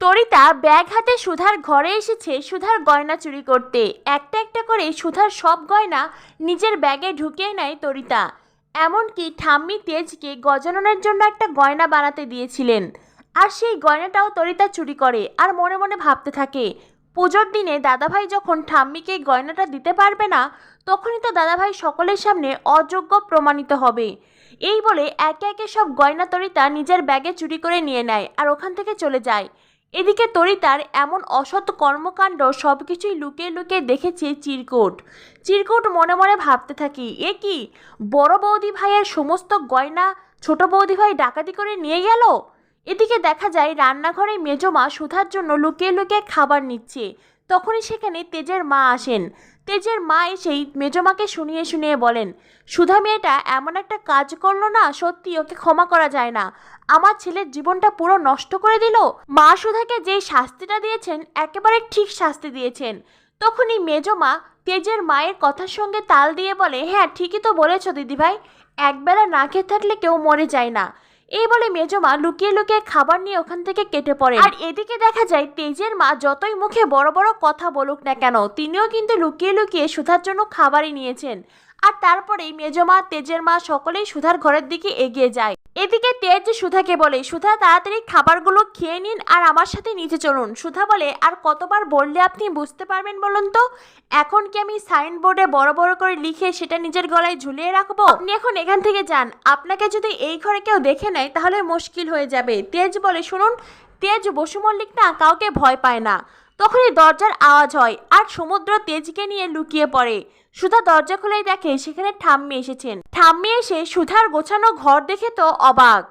Tarita bag হাতে সুধার ঘরে এসেছে সুধার গয়না চুরি করতে। একটা একটা করে সুধার সব গয়না নিজের ব্যাগে ঢুকিয়ে নেয় তরিতা। এমনকি ঠাম্মি তেজকে গজাননের জন্য একটা গয়না বানাতে দিয়েছিলেন, আর সেই গয়নাটাও তরিতা চুরি করে আর মনে মনে ভাবতে থাকে, পুজোর দিনে দাদাভাই যখন ঠাম্মিকে এই গয়নাটা দিতে পারবে না, তখনই তো দাদাভাই সকলের সামনে অযোগ্য প্রমাণিত হবে। এই বলে একে একে সব গয়না তরিতা নিজের ব্যাগে চুরি করে নিয়ে নেয় আর ওখান থেকে চলে যায়। এদিকে তরিতার এমন অসৎ কর্মকাণ্ড সবকিছুই লুকিয়ে লুকিয়ে দেখেছে চিরকুট। চিরকুট মনে মনে ভাবতে থাকি, এ কি, বড় বৌদি ভাইয়ের সমস্ত গয়না ছোট বৌদি ভাই ডাকাতি করে নিয়ে গেল। এদিকে দেখা যায় রান্নাঘরে মেজমা সুধার জন্য লুকিয়ে লুকিয়ে খাবার নিচ্ছে। তখনই সেখানে তেজের মা আসেন। তেজের মা এসেই মেজমাকে শুনিয়ে শুনিয়ে বলেন, সুধা মেয়েটা এমন একটা কাজ করলো না, সত্যি ওকে ক্ষমা করা যায় না। আমার ছেলের জীবনটা পুরো নষ্ট করে দিল। মা সুধাকে যেই শাস্তিটা দিয়েছেন একেবারে ঠিক শাস্তি দিয়েছেন। তখনই মেজমা তেজের মায়ের কথার সঙ্গে তাল দিয়ে বলে, হ্যাঁ ঠিকই তো বলেছ দিদিভাই, একবেলা না খেয়ে থাকলে কেউ মরে যায় না। এই বলে মেজমা লুকিয়ে লুকিয়ে খাবার নিয়ে ওখান থেকে কেটে পড়ে। আর এদিকে দেখা যায় তেজের মা যতই মুখে বড় বড় কথা বলুক না কেন, তিনিও কিন্তু লুকিয়ে লুকিয়ে সুধার জন্য খাবারই নিয়েছেন। আর তারপরেই মেজমা তেজের মা সকলেই সুধার ঘরের দিকে এগিয়ে যায়। এদিকে তেজ সুধাকে বলে, সুধা তাড়াতাড়ি খাবারগুলো খেয়ে নিন আর আমার সাথে নিচে চলুন। সুধা বলে, আর কতবার বললে আপনি বুঝতে পারবেন বলুন তো? এখন কি আমি সাইনবোর্ডে বড় বড় করে লিখে সেটা নিজের গলায় ঝুলিয়ে রাখবো? আপনি এখন এখান থেকে যান, আপনাকে যদি এই ঘরে কেউ দেখে নেয় তাহলে মুশকিল হয়ে যাবে। তেজ বলে, শুনুন, তেজ বসু মল্লিক না কাউকে ভয় পায় না। তখনই দরজার আওয়াজ হয় আর সমুদ্র তেজকে নিয়ে লুকিয়ে পড়ে। সুধা দরজা খুলেই দেখে সেখানে ঠাম্মি এসেছেন। ঠাম্মি এসে সুধার গোছানো ঘর দেখে তো অবাক।